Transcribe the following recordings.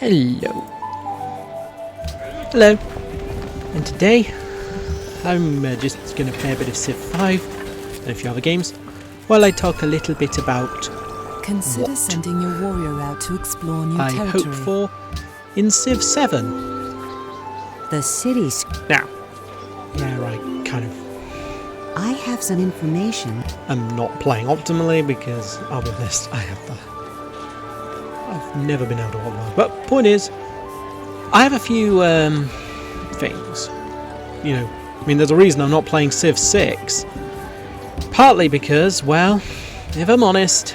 Hello. Hello. And today, I'm just going to play a bit of Civ 5 and a few other games, while I talk a little bit about Consider sending your warrior out to explore new territory. I hope for in Civ 7. The city's... Now, yeah, right, kind of. I have some information. I'm not playing optimally because, I'll be honest, I've never been able to optimize. But point is, I have a few things. You know, I mean, there's a reason I'm not playing Civ 6. Partly because, well, if I'm honest,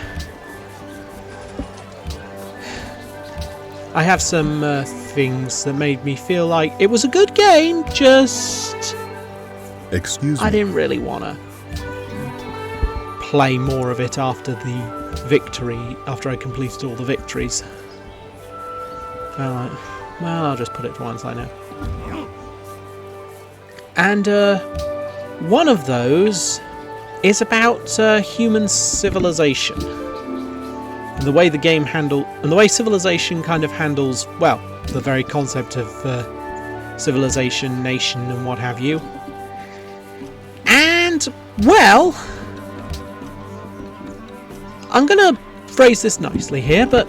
I have some things that made me feel like it was a good game, just... Excuse me. I didn't really want to play more of it after the victory, after I completed all the victories. Well, I'll just put it to one side now. And one of those is about human civilization. And the way the game and the way Civilization kind of handles, well, the very concept of civilization, nation, and what have you. And, well, I'm going to phrase this nicely here, but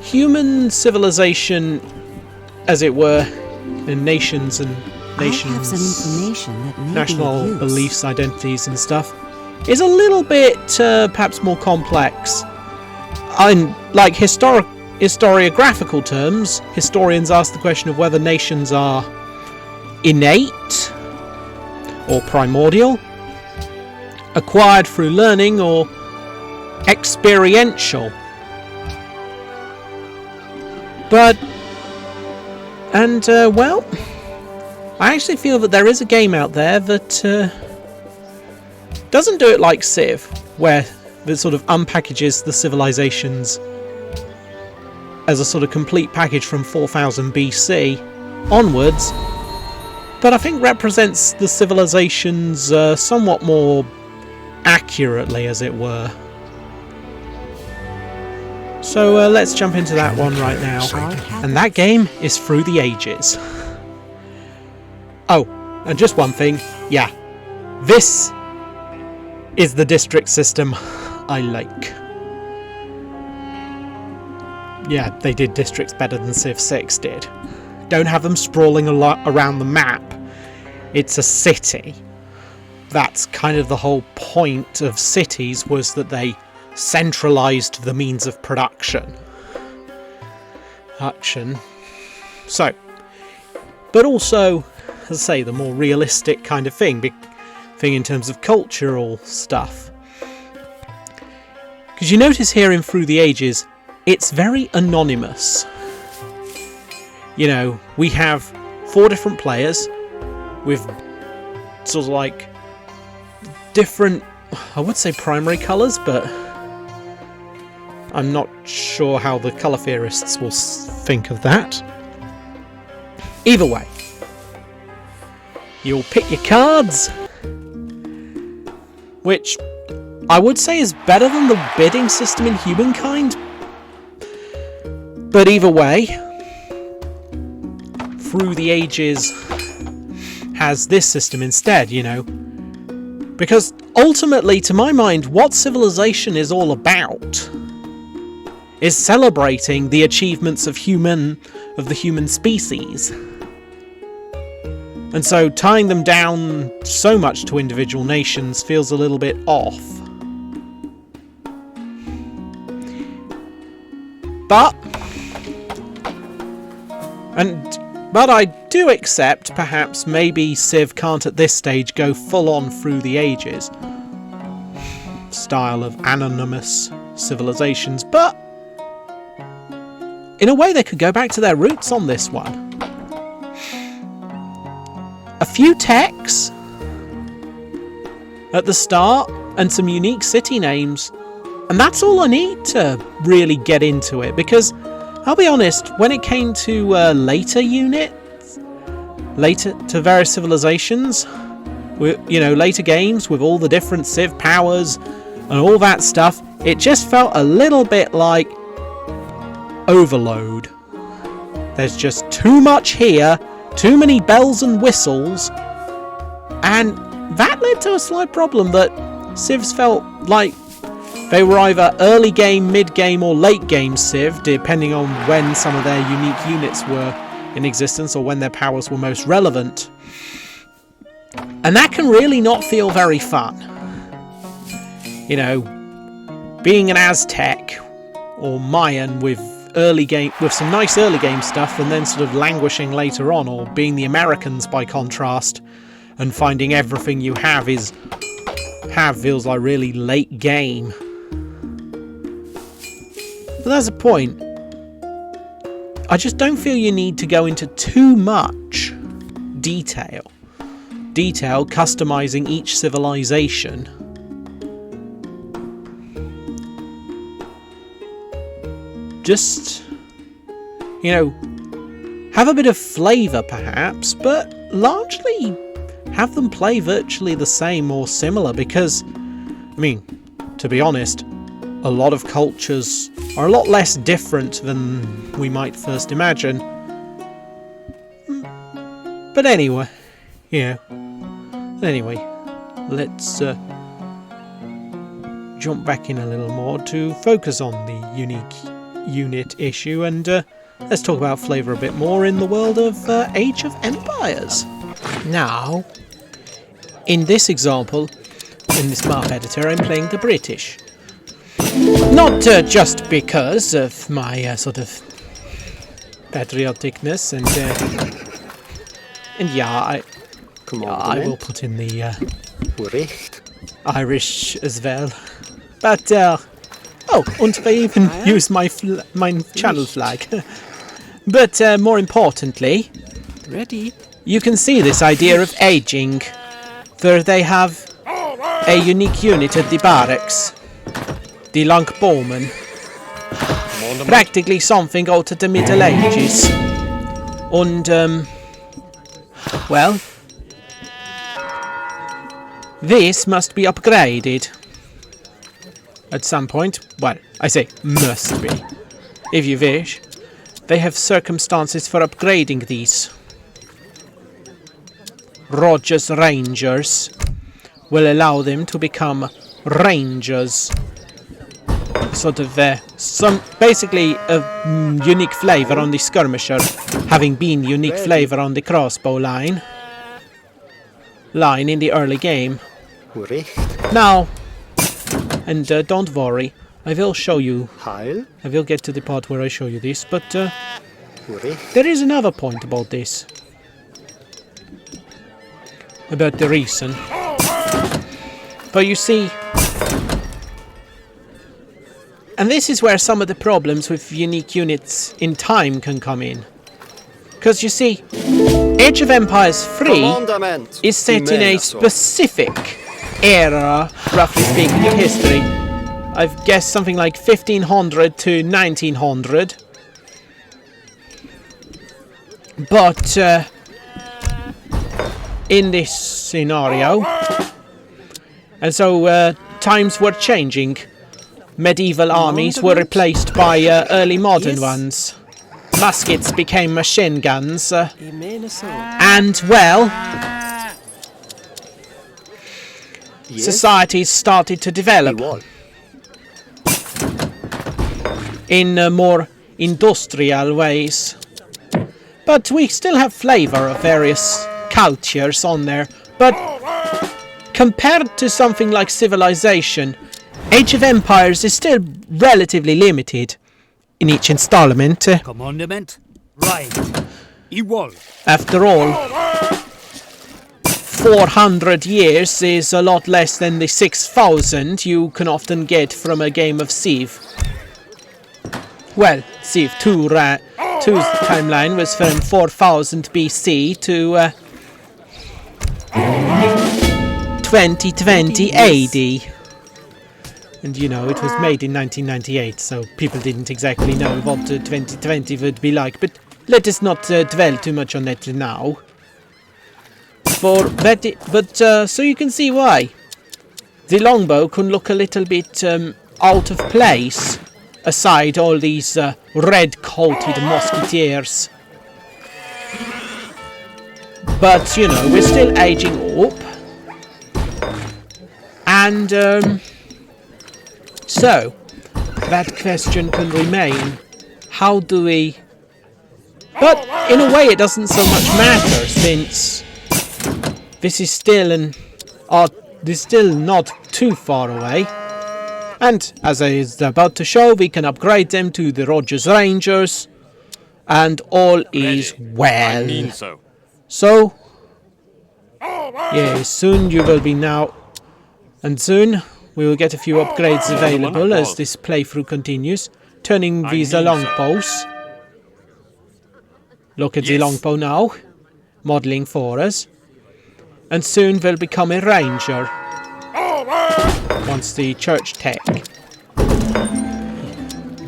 human civilization, as it were, in nations and nations, I have some information that may national be of use. beliefs, identities and stuff, is a little bit perhaps more complex. In like historiographical terms, historians ask the question of whether nations are innate or primordial, acquired through learning, or experiential. But, and well, I actually feel that there is a game out there that doesn't do it like Civ, where it sort of unpackages the civilizations as a sort of complete package from 4000 BC onwards, but I think represents the civilizations somewhat more accurately, as it were. So let's jump into that one right now. And that game is Through the Ages. Oh, and just one thing. Yeah, this is the district system I like. Yeah, they did districts better than Civ 6 did. Don't have them sprawling a lot around the map. It's a city. That's kind of the whole point of cities, was that they centralised the means of production. So, but also, as I say, the more realistic kind of thing in terms of cultural stuff. Because you notice here in Through the Ages, it's very anonymous. You know, we have 4 different players with sort of like different, I would say primary colours, but I'm not sure how the colour theorists will think of that. Either way, you'll pick your cards, which I would say is better than the bidding system in Humankind. But either way, Through the Ages has this system instead, you know. Because ultimately, to my mind, what Civilization is all about is celebrating the achievements of the human species. And so tying them down so much to individual nations feels a little bit off. But I do accept, perhaps, maybe Civ can't at this stage go full on Through the Ages style of anonymous civilizations, but in a way they could go back to their roots on this one. A few techs at the start and some unique city names, and that's all I need to really get into it, because I'll be honest, when it came to later to various civilizations, later games with all the different Civ powers and all that stuff, it just felt a little bit like overload. There's just too much here, too many bells and whistles, and that led to a slight problem that Civs felt like they were either early game, mid game, or late game Civ, depending on when some of their unique units were in existence or when their powers were most relevant. And that can really not feel very fun. You know, being an Aztec or Mayan with some nice early game stuff and then sort of languishing later on, or being the Americans by contrast and finding everything you have feels like really late game. But that's the point. I just don't feel you need to go into too much detail customizing each civilization. Just, you know, have a bit of flavour perhaps, but largely have them play virtually the same or similar, because, I mean, to be honest, a lot of cultures are a lot less different than we might first imagine. But anyway, let's jump back in a little more to focus on the unique unit issue, and let's talk about flavour a bit more in the world of Age of Empires. Now, in this example, in this map editor, I'm playing the British. Not just because of my sort of patrioticness, and yeah, I will put in the Irish as well. But and they even use my channel flag. But more importantly, you can see this idea of aging, where they have a unique unit at the barracks, the Lankbowmen, practically something out of the Middle Ages. And well, this must be upgraded at some point. Well, I say must be. If you wish, they have circumstances for upgrading these. Rogers Rangers will allow them to become Rangers. Sort of basically a unique flavour on the skirmisher, having been unique flavour on the crossbow line in the early game. Now, and don't worry, I will show you. I will get to the part where I show you this, but there is another point about this. About the reason. But you see, and this is where some of the problems with unique units in time can come in. Because you see, Age of Empires 3 is set in a specific era, roughly speaking, of history. I've guessed something like 1500 to 1900. But in this scenario, and so times were changing. Medieval armies were replaced by early modern ones. Muskets became machine guns. And, well, societies started to develop in more industrial ways. But we still have flavour of various cultures on there. But compared to something like Civilization, Age of Empires is still relatively limited in each installment. Commandment, right. After all, 400 years is a lot less than the 6,000 you can often get from a game of Civ. Well, Civ 2's timeline was from 4000 BC to 2020 AD. And you know, it was made in 1998, so people didn't exactly know what 2020 would be like. But let us not dwell too much on that now. So you can see why the longbow can look a little bit out of place, aside all these red-coated musketeers But, you know, we're still aging up. And, so, that question can remain. How do we... But, in a way, it doesn't so much matter, since this is still this is still not too far away. And, as I was about to show, we can upgrade them to the Rogers Rangers. And all is well. I mean so. So, yeah, soon you will be now... And soon, we will get a few upgrades available as this playthrough continues. Turning these longbows. Look at the longbow now. Modelling for us. And soon we'll become a ranger. Once the church tech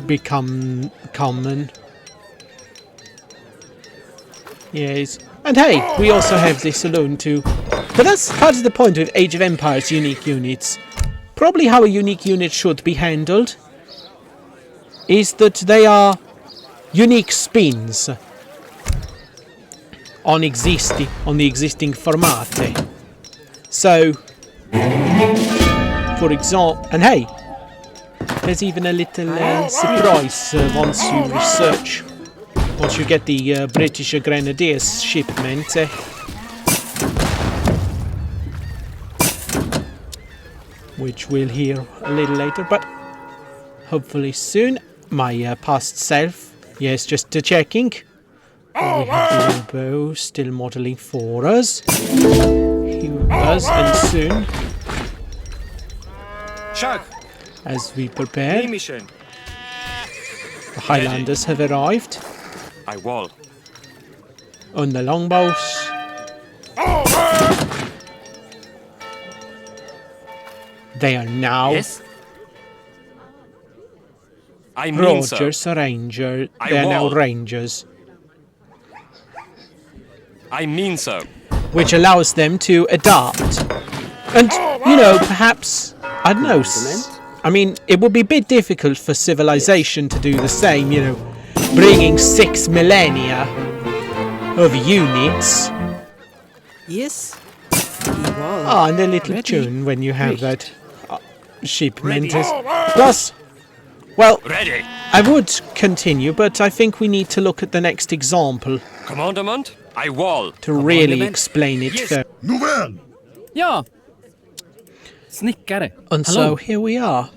become common. Yes. And hey, we also have the saloon too. But that's part of the point with Age of Empires unique units. Probably how a unique unit should be handled is that they are unique spins on the existing formate. So, for example, and hey, there's even a little surprise once you get the British Grenadiers shipment. Which we'll hear a little later, but hopefully soon. My past self, yes, just checking. We have the elbow still modelling for us. Here us, and soon, as we prepare, the Highlanders have arrived. I wall. On the longbows. They are now Yes. I mean so. Rogers Ranger. They are now wall. Rangers. I mean so. Which allows them to adapt. And, you know, perhaps, I don't know, I mean, it would be a bit difficult for Civilization to do the same, you know, bringing 6 millennia of units. Yes. Ah, and a little tune when you have that shipment. Plus, well, Ready. I would continue, but I think we need to look at the next example Commandment. I wall. to really explain it. Nouvelle! Ja. Snickare. And Hallå. so here we are,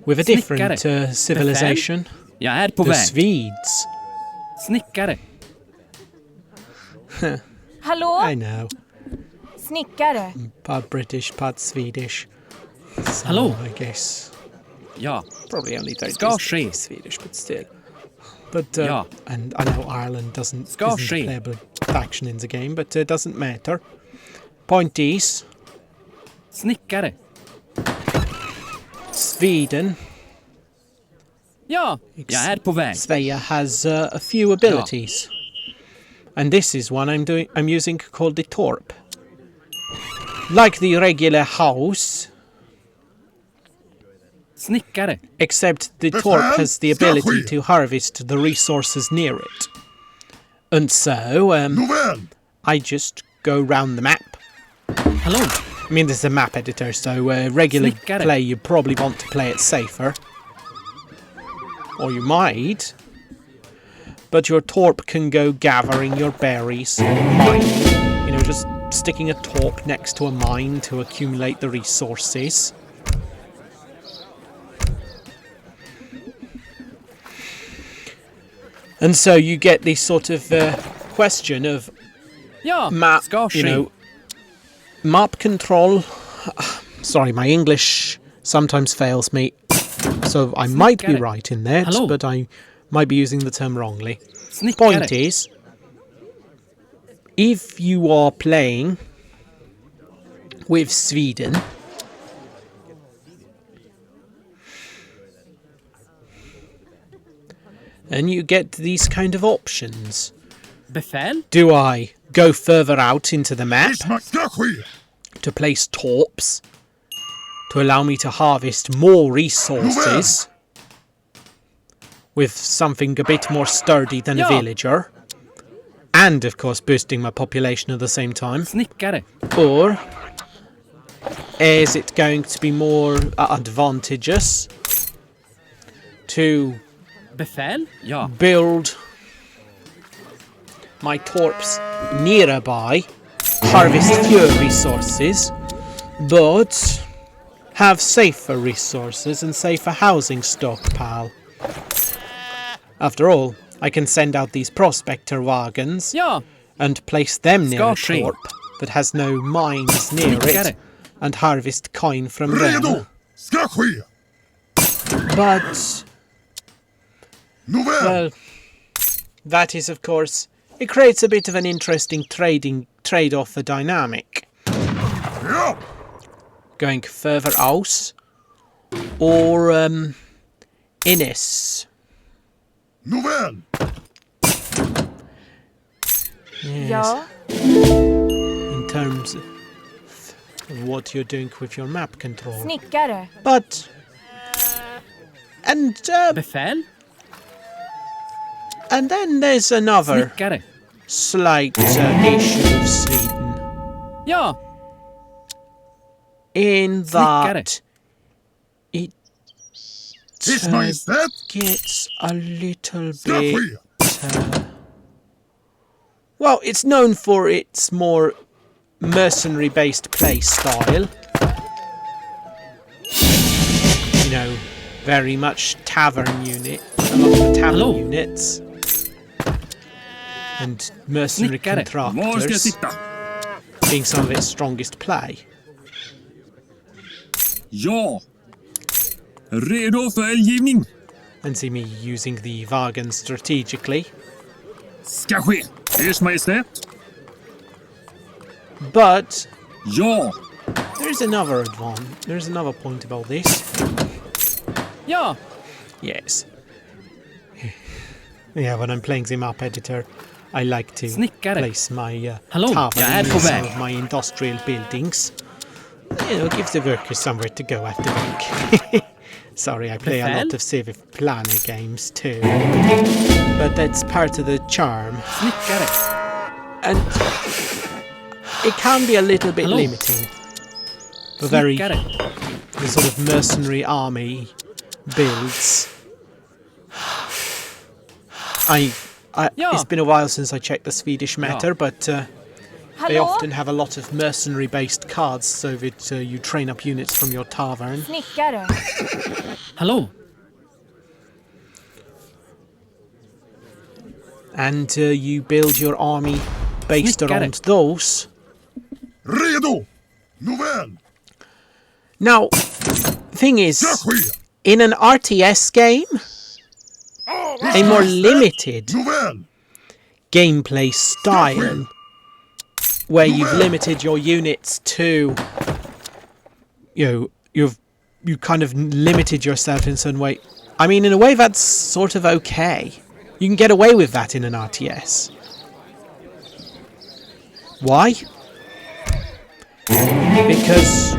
with a different civilization. Jag är på The väg. Swedes. Snickare. Hallå? I know, Snickare. part British, part Swedish. So, Hallå. I guess Ja. probably only don't Ska speak ske. Swedish, but still. But Ja. and I know Ireland isn't Ska a ske. playable faction in the game, but it doesn't matter. Point is, Snickare. Sweden, Ja. Jag är på väg. Svea has a few abilities, and this is one I'm using called the Torp. Like the regular house, Snickare. except the Torp has the ability to harvest the resources near it. And so, Nouvelle! I just go round the map. Hallå. I mean, this is a map editor, so regular Snickare. play, you probably want to play it safer. Or you might. But your Torp can go gathering your berries, mining. You know, just sticking a Torp next to a mine to accumulate the resources. And so you get this sort of question of Ja. map, Ska you ske. know, map control. Sorry, my English sometimes fails me, so I might be Snickare. right in that, Hallå. but I might be using the term wrongly. Snickare. Point is, if you are playing with Sweden, and you get these kind of options. Befäl. Do I go further out into the map Ismakdachi! to place torps to allow me to harvest more resources with something a bit more sturdy than a Ja. villager? and of course boosting my population at the same time? Snickare. Or is it going to be more advantageous to Befäl? Ja. build my torps nearby, harvest fewer resources, but have safer resources and safer housing stockpile? After all, I can send out these prospector wagons Ja. and place them near a Ska ske. torp that has no mines near Snickare. it and harvest coin from Redo! them. Ska ske! But, Nåväl! well, that is of course, it creates a bit of an interesting trade-off for dynamic. Ja! Going further out, or Innis. Nåväl! Yes. Ja. In terms of what you're doing with your map control. Snickare. But, and Befäl? then there's another Snickare. slight issue of Sweden, Ja. in that it His Majestät! gets a little Ska bit. ske! Well, it's known for its more mercenary-based play style. You know, very much tavern unit. A lot of the tavern Hello. units. And mercenary Snickare. Var ska jag contractors sitta? being some of its strongest play. Ja! Redo för eldgivning! And see me using the Wagen strategically. Ska ske! Ers Majestät! But Ja! there's another there's another point about this. Ja. Yes. Yeah, when I'm playing the map editor, I like to Snickare. place my Hallå, jag tavern är in på some väg. of my industrial buildings. You know, gives the workers somewhere to go after work. Sorry, I play a Befäl? lot of Civ Planner games too. But that's part of the charm. Snickare. And it can be a little bit Hallå. limiting. The very Snickare. the sort of mercenary army builds. Ja. It's been a while since I checked the Swedish meta, but they Hallå? often have a lot of mercenary-based cards, so that you train up units from your tavern. Snickare. Hallå. And you build your army based Snickare. around those. Redo! Nåväl! Now, thing is, Ska ske! in an RTS game, a more limited Nåväl! gameplay style, where you've limited your units to, you kind of limited yourself in a certain way. I mean, in a way, that's sort of okay. You can get away with that in an RTS. Why? Because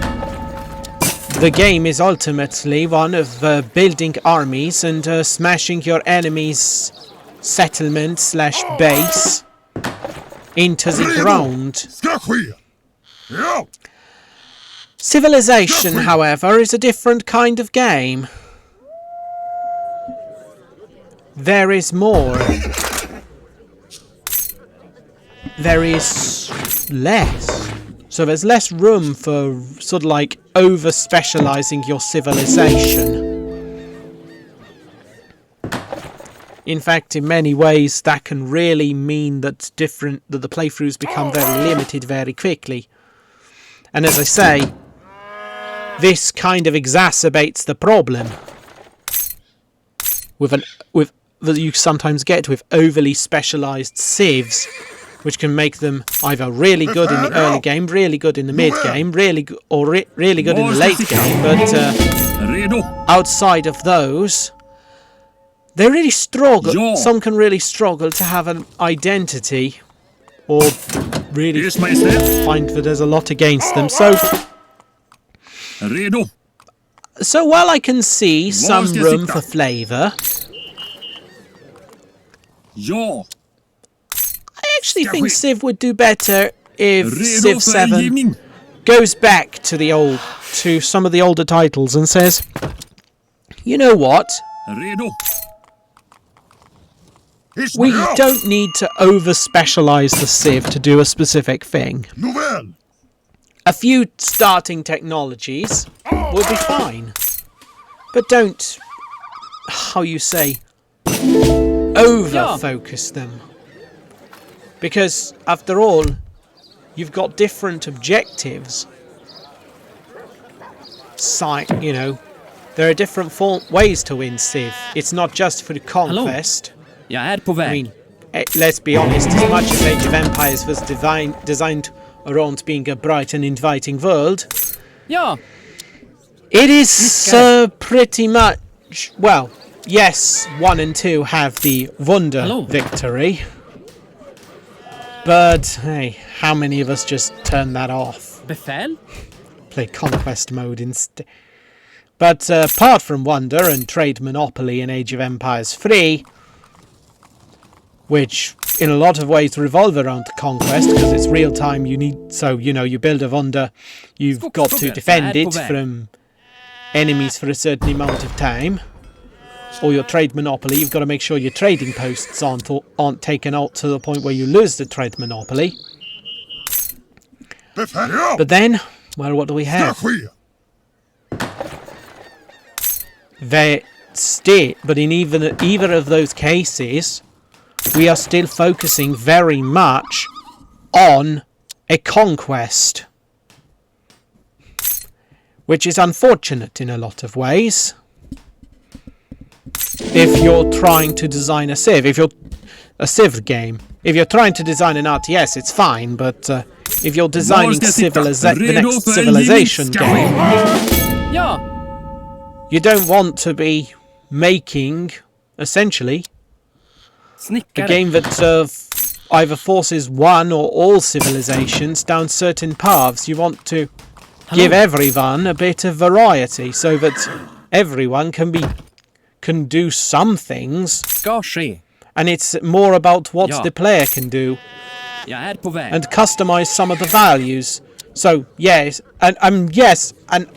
the game is ultimately one of building armies and smashing your enemy's settlement / base into the ground. Ska ske! Ja! Civilization, however, is a different kind of game. There is more. There is less. So there's less room for sort of like over-specializing your civilization. In fact, in many ways, that can really mean that the playthroughs become very limited very quickly. And as I say, this kind of exacerbates the problem that you sometimes get with overly specialized civs, which can make them either really good in the early game, really good in the mid game, really good in the late game, but Redo! outside of those, they really struggle. Ja. Some can really struggle to have an identity, or really Ers Majestät! find that there's a lot against them. Redo! So while I can see some ska jag room sitta? for flavour, Ja! I actually think Civ would do better if Redo Civ för 7 eldgivning. goes back to some of the older titles and says, you know what? Redo. We Ismael. don't need to over-specialize the Civ to do a specific thing. Nouvelle. A few starting technologies will be fine. But don't, how you say, over-focus them. Because, after all, you've got different objectives. You know, there are different ways to win Civ. It's not just for the conquest. Jag är på väg. I mean, let's be honest, as much as Age of Empires was designed around being a bright and inviting world, Ja, it is pretty much, well, yes, 1 and 2 have the Wunder Hello. victory, but hey, how many of us just turn that off? befäl? Play Conquest mode instead. But apart from Wonder and Trade Monopoly in Age of Empires 3, which in a lot of ways revolve around Conquest because it's real time, you build a Wonder, you've got to defend it from enemies for a certain amount of time. Or your Trade Monopoly, you've got to make sure your trading posts aren't taken out to the point where you lose the Trade Monopoly. But then, well, what do we have? But in either of those cases, we are still focusing very much on a conquest. Which is unfortunate in a lot of ways. If you're trying to design a Civ, a Civ game, if you're trying to design an RTS, it's fine, but if you're designing the next Civilization game, Ja, you don't want to be making, essentially, a snickare. game that either forces one or all civilizations down certain paths. You want to give everyone a bit of variety so that everyone can do some things, Ska ske. and it's more about what Ja. the player can do Jag är på väg. and customize some of the values. So yes, and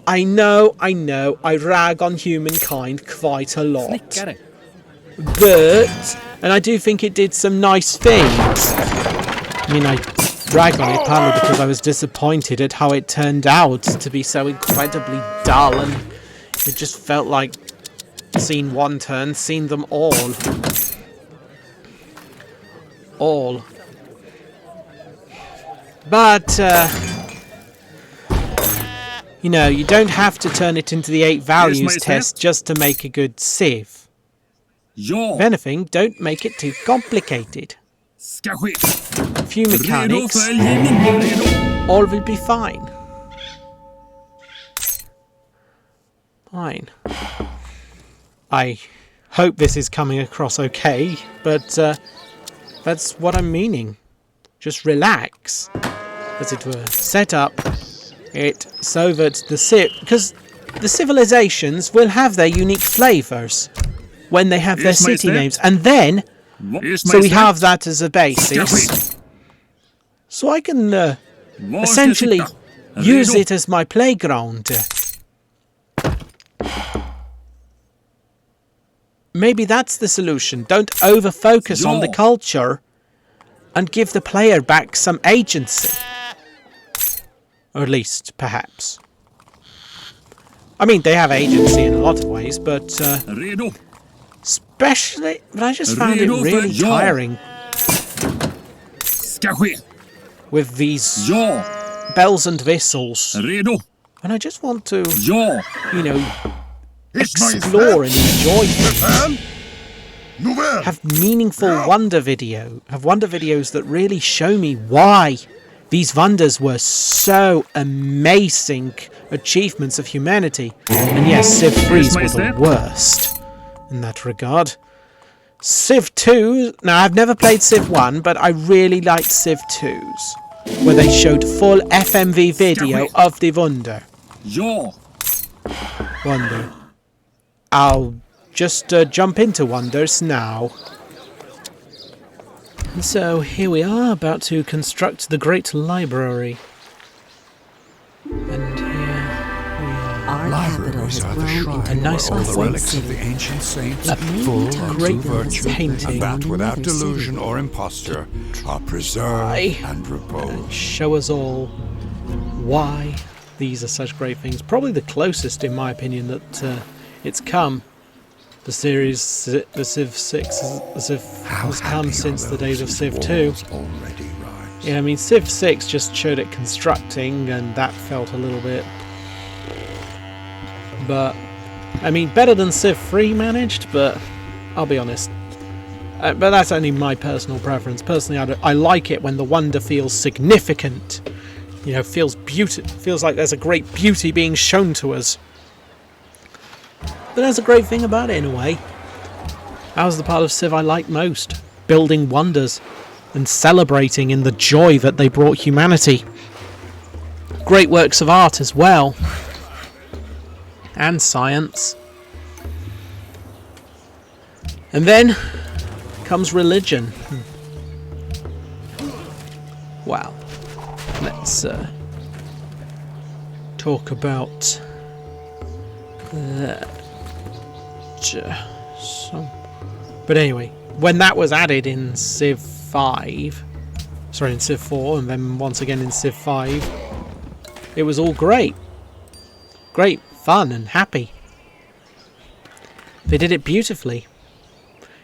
I know I rag on humankind quite a lot. Snickare. And I do think it did some nice things. I mean, I rag on it partly because I was disappointed at how it turned out to be so incredibly dull, and it just felt like seen one turn, seen them all. But, you don't have to turn it into the 8 values test just to make a good Civ. Ja. If anything, don't make it too complicated. Ska ske. A few Redo mechanics, för eldgivning. Redo. all will be fine. Fine. I hope this is coming across okay, but that's what I'm meaning. Just relax, as it were. Set up it so that because the civilizations will have their unique flavors when they have their Yes, city Maestro. names, and then so we have that as a basis, so I can essentially use it as my playground. Maybe that's the solution. Don't over-focus on the culture and give the player back some agency. Or at least, perhaps. I mean, they have agency in a lot of ways, but Redo. but I just found it Redo för really ja. tiring Ska ske. with these Ja. bells and whistles. Redo. And I just want to, Ja. explore and enjoy things. Befäl. Nouvelle. Have meaningful wonder videos that really show me why these wonders were so amazing achievements of humanity. And yes, Civ 3s were the worst in that regard. Civ 2, now I've never played Civ 1, but I really liked Civ 2s, where they showed full FMV video of the Wunder. Ja. Wonder. I'll just jump into Wonders now. And so here we are, about to construct the Great Library. And here we are. Our capital has Libraries are the grown shrine into A nice where all the quaint relics of the city. ancient saints, A full of great true virtue, painting. and that without Another delusion city. or imposture, are preserved and repose. Show us all why these are such great things. Probably the closest, in my opinion, that it's come. The series, the Civ 6 has come since the days of Civ 2. Already rise. Yeah, I mean, Civ 6 just showed it constructing, and that felt a little bit... But, I mean, better than Civ 3 managed, but I'll be honest. But that's only my personal preference. Personally, I like it when the wonder feels significant. You know, feels like there's a great beauty being shown to us. But that's a great thing about it, in a way. That was the part of Civ I liked most. Building wonders and celebrating in the joy that they brought humanity. Great works of art as well. And science. And then comes religion. Wow. Let's talk about that. But anyway, when that was added in Civ 5, sorry, in Civ 4, and then once again in Civ 5, it was all great. Great, fun, and happy. They did it beautifully.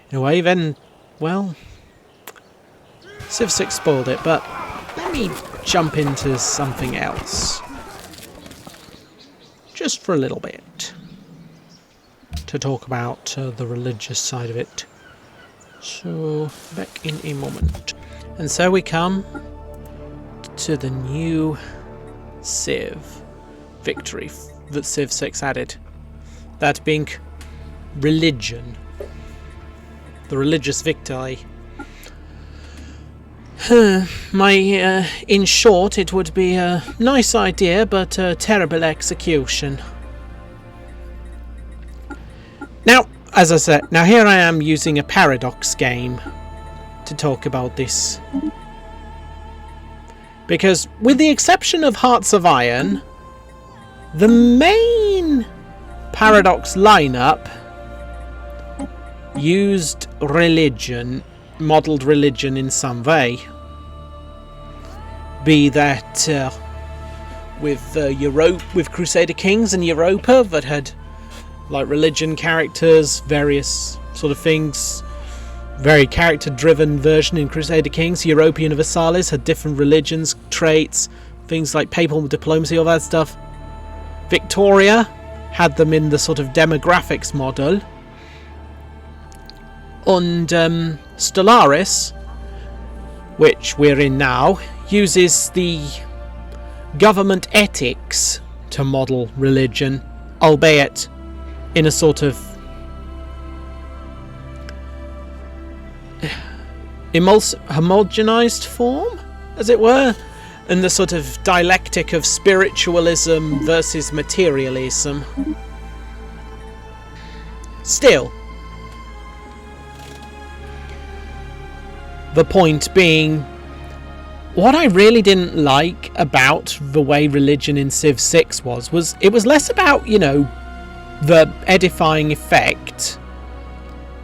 In a way, then, well, Civ 6 spoiled it, but let me jump into something else. Just for a little bit. To talk about the religious side of it. So, back in a moment. And so we come to the new Civ victory that Civ 6 added. That being religion. The religious victory. In short, it would be a nice idea, but a terrible execution. Now, as I said, here I am using a paradox game to talk about this. Because, with the exception of Hearts of Iron, the main paradox lineup used religion, modelled religion in some way. Be that with Crusader Kings and Europa that had like religion characters, various sort of things. Very character-driven version in Crusader Kings. Europa Universalis had different religions, traits, things like papal diplomacy, all that stuff. Victoria had them in the sort of demographics model. And Stellaris, which we're in now, uses the government ethics to model religion, albeit in a sort of homogenized form, as it were, and the sort of dialectic of spiritualism versus materialism. Still, the point being, what I really didn't like about the way religion in Civ 6 was it was less about, you know, the edifying effect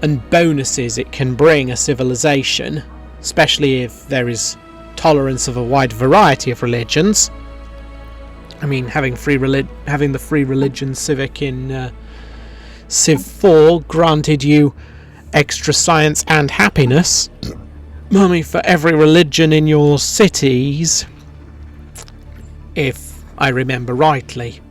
and bonuses it can bring a civilization, especially if there is tolerance of a wide variety of religions. I mean, having the free religion civic in Civ 4 granted you extra science and happiness. I mean, for every religion in your cities, if I remember rightly.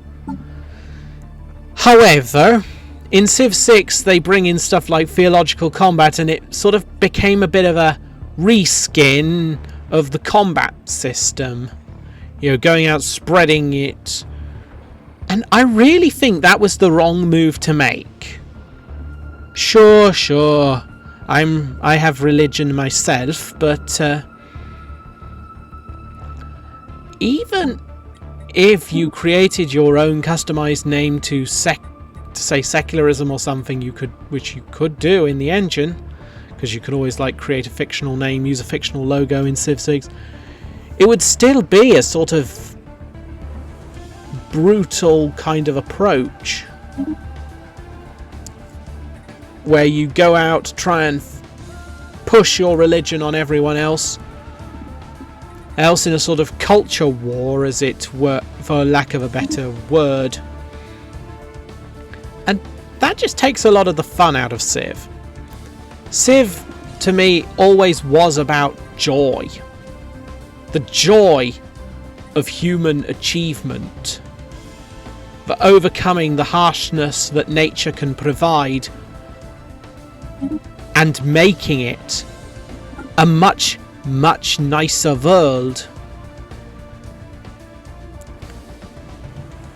However, in Civ 6 they bring in stuff like theological combat, and it sort of became a bit of a reskin of the combat system. You know, going out spreading it. And I really think that was the wrong move to make. Sure. I have religion myself, but even if you created your own customized name to say secularism or something, which you could do in the engine, because you could always like create a fictional name, use a fictional logo in Civ 6, it would still be a sort of brutal kind of approach where you go out, try and push your religion on everyone else in a sort of culture war, as it were, for lack of a better word. And that just takes a lot of the fun out of Civ. Civ, to me, always was about joy. The joy of human achievement, for overcoming the harshness that nature can provide and making it a much, much nicer world.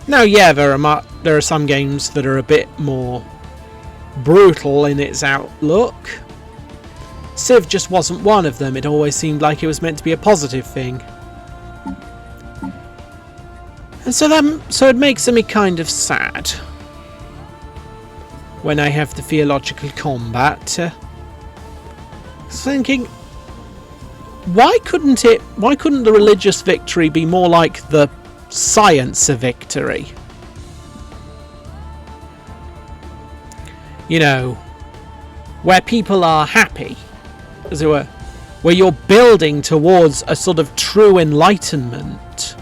Now, yeah, there are some games that are a bit more brutal in its outlook. Civ just wasn't one of them. It always seemed like it was meant to be a positive thing. And so it makes me kind of sad when I have the theological combat. Thinking, why couldn't the religious victory be more like the science victory? You know, where people are happy, as it were, where you're building towards a sort of true enlightenment,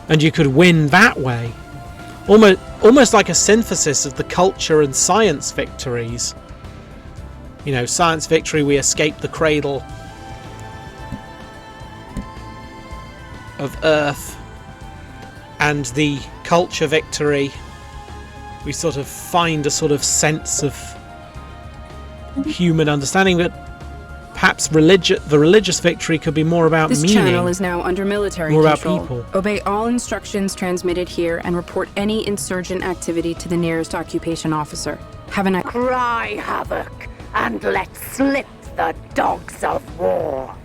and you could win that way. Almost like a synthesis of the culture and science victories. You know, science victory, we escape the cradle of Earth, and the culture victory, we sort of find a sort of sense of human understanding, but perhaps the religious victory could be more about this meaning. This channel is now under military more control. about people. Obey all instructions transmitted here and report any insurgent activity to the nearest occupation officer. Have a nice... Cry havoc and let slip the dogs of war.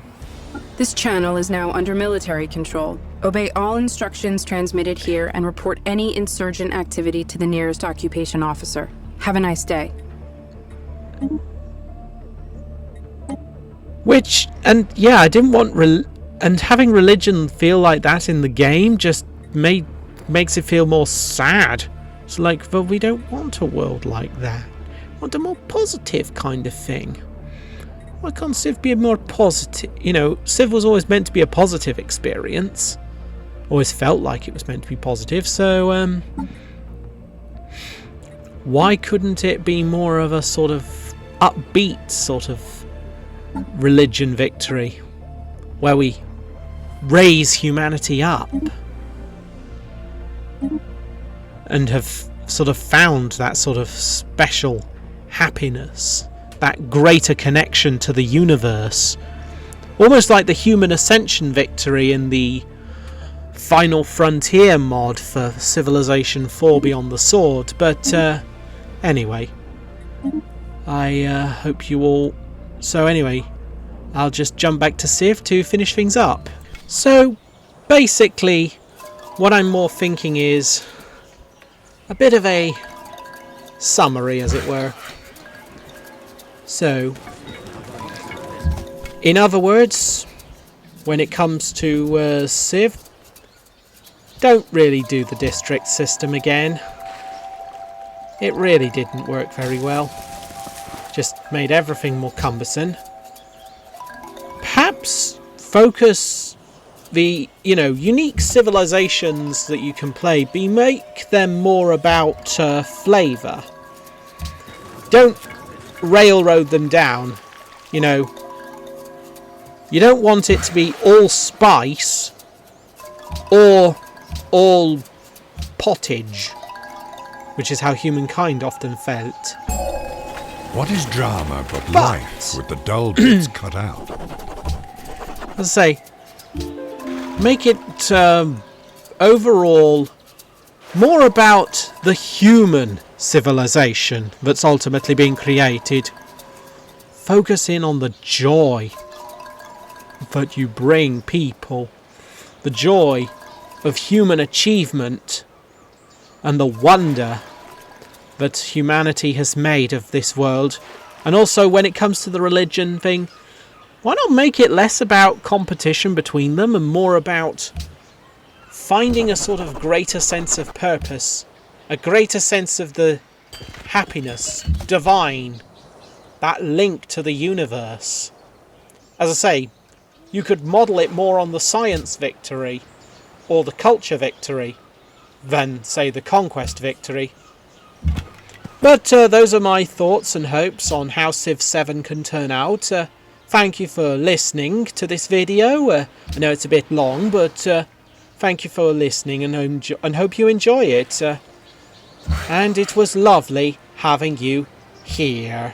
This channel is now under military control. Obey all instructions transmitted here and report any insurgent activity to the nearest occupation officer. Have a nice day. Which, and yeah, I didn't want... and having religion feel like that in the game just makes it feel more sad. It's like, well, we don't want a world like that. We want a more positive kind of thing. Why can't Civ be a more positive... You know, Civ was always meant to be a positive experience. Always felt like it was meant to be positive, so... why couldn't it be more of a sort of upbeat sort of religion victory, where we raise humanity up and have sort of found that sort of special happiness, that greater connection to the universe, almost like the human ascension victory in the Final Frontier mod for Civilization IV Beyond the Sword. But anyway, I hope you all... So anyway, I'll just jump back to Civ to finish things up. So basically, what I'm more thinking is a bit of a summary, as it were. So, in other words, when it comes to Civ, don't really do the district system again. It really didn't work very well. Just made everything more cumbersome. Perhaps focus the, you know, unique civilizations that you can play, make them more about flavour. Don't railroad them down, you know. You don't want it to be all spice or all pottage, which is how humankind often felt. What is drama but life with the dull bits cut out? As I say, make it overall more about the human civilization that's ultimately being created. Focus in on the joy that you bring people, the joy of human achievement, and the wonder that humanity has made of this world And also, when it comes to the religion thing, why not make it less about competition between them and more about finding a sort of greater sense of purpose, a greater sense of the happiness, divine, that link to the universe. As I say, you could model it more on the science victory or the culture victory than, say, the conquest victory. But those are my thoughts and hopes on how Civ 7 can turn out. Thank you for listening to this video. I know it's a bit long, but thank you for listening and hope you enjoy it. And it was lovely having you here.